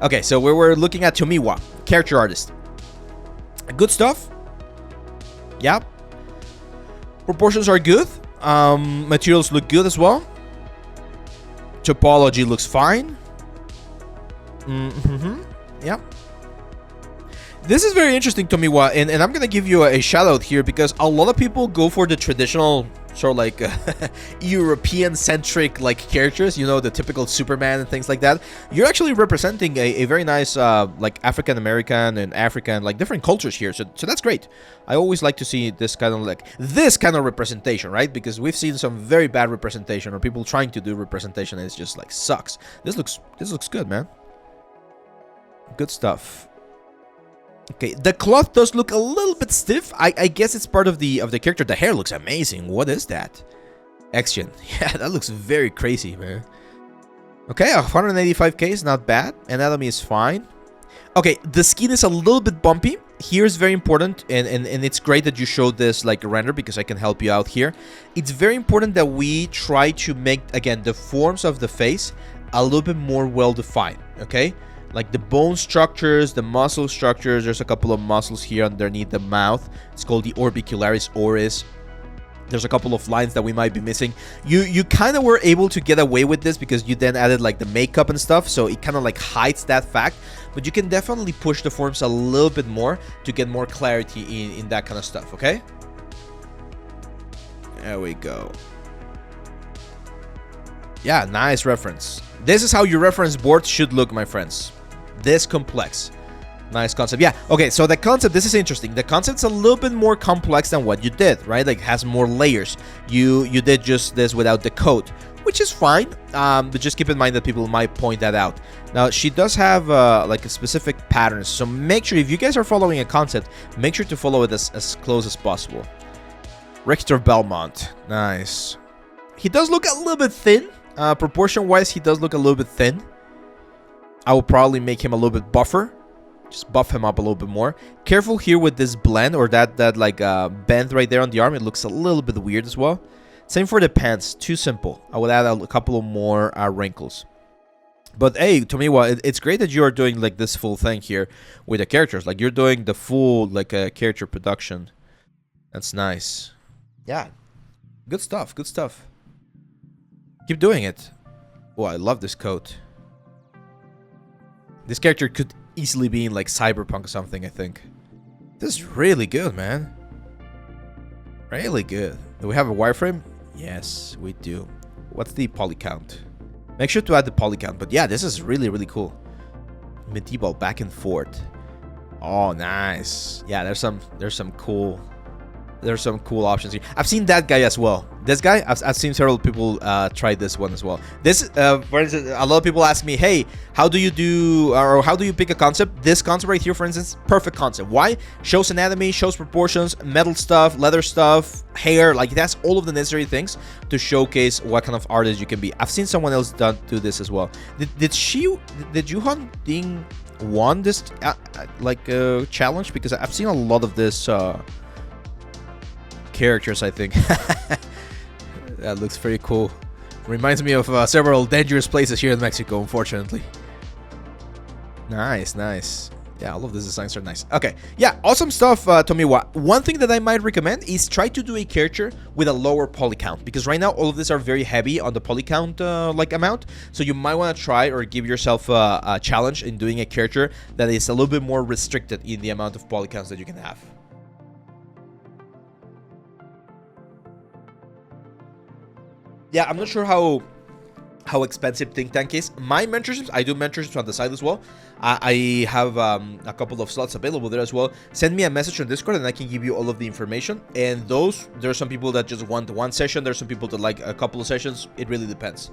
Okay, so we were looking at Tomiwa, character artist. Good stuff. Yeah. Proportions are good. Materials look good as well. Topology looks fine. Yeah. This is very interesting, Tomiwa, and I'm gonna give you a shout out here because a lot of people go for the traditional sort of like European centric like characters, you know, the typical Superman and things like that. You're actually representing a very nice like African American and African, like different cultures here, so that's great. I always like to see this kind of representation, right? Because we've seen some very bad representation or people trying to do representation and it's just like sucks. This looks good, man. Good stuff. Okay, the cloth does look a little bit stiff. I guess it's part of the character. The hair looks amazing. What is that? Action. Yeah, that looks very crazy, man. Okay, 185k is not bad. Anatomy is fine. Okay, the skin is a little bit bumpy. Here's very important, and it's great that you showed this like render because I can help you out here. It's very important that we try to make, again, the forms of the face a little bit more well-defined, okay? Like the bone structures, the muscle structures. There's a couple of muscles here underneath the mouth. It's called the orbicularis oris. There's a couple of lines that we might be missing. You kind of were able to get away with this because you then added like the makeup and stuff, so it kind of like hides that fact. But you can definitely push the forms a little bit more to get more clarity in that kind of stuff, okay? There we go. Yeah, nice reference. This is how your reference board should look, my friends. This complex. Nice concept. Yeah, okay, so the concept, this is interesting. The concept's a little bit more complex than what you did, right? Like, it has more layers. You did just this without the coat, which is fine. But just keep in mind that people might point that out. Now, she does have, like, a specific pattern. So make sure, if you guys are following a concept, make sure to follow it as close as possible. Richter Belmont. Nice. He does look a little bit thin. Proportion-wise, he does look a little bit thin. I will probably make him a little bit buffer. Just buff him up a little bit more. Careful here with this blend or that like bend right there on the arm. It looks a little bit weird as well. Same for the pants. Too simple. I would add a couple of more wrinkles. But hey, Tomiwa, it's great that you are doing like this full thing here with the characters. Like you're doing the full like character production. That's nice. Yeah, good stuff. Good stuff. Keep doing it. Oh, I love this coat. This character could easily be in like Cyberpunk or something, I think. This is really good, man. Really good. Do we have a wireframe? Yes, we do. What's the poly count? Make sure to add the poly count. But yeah, this is really, really cool. Medieval back and forth. Oh, nice. Yeah, there's some cool options here. I've seen that guy as well. This guy, I've seen several people try this one as well. This, for instance, a lot of people ask me, hey, how do you do, or how do you pick a concept? This concept right here, for instance, perfect concept. Why? Shows anatomy, shows proportions, metal stuff, leather stuff, hair. Like, that's all of the necessary things to showcase what kind of artist you can be. I've seen someone else do this as well. Did Yuhan Ding won this challenge? Because I've seen a lot of this characters, I think. That looks pretty cool. Reminds me of several dangerous places here in Mexico, unfortunately. Nice, nice. Yeah, all of these designs are nice. Okay, yeah, awesome stuff, Tomiwa. One thing that I might recommend is try to do a character with a lower poly count, because right now all of these are very heavy on the poly count like amount. So you might want to try or give yourself a challenge in doing a character that is a little bit more restricted in the amount of poly counts that you can have. Yeah, I'm not sure how expensive Think Tank is. My mentorships, I do mentorships on the side as well. I have a couple of slots available there as well. Send me a message on Discord and I can give you all of the information. And there are some people that just want one session. There's some people that like a couple of sessions. It really depends.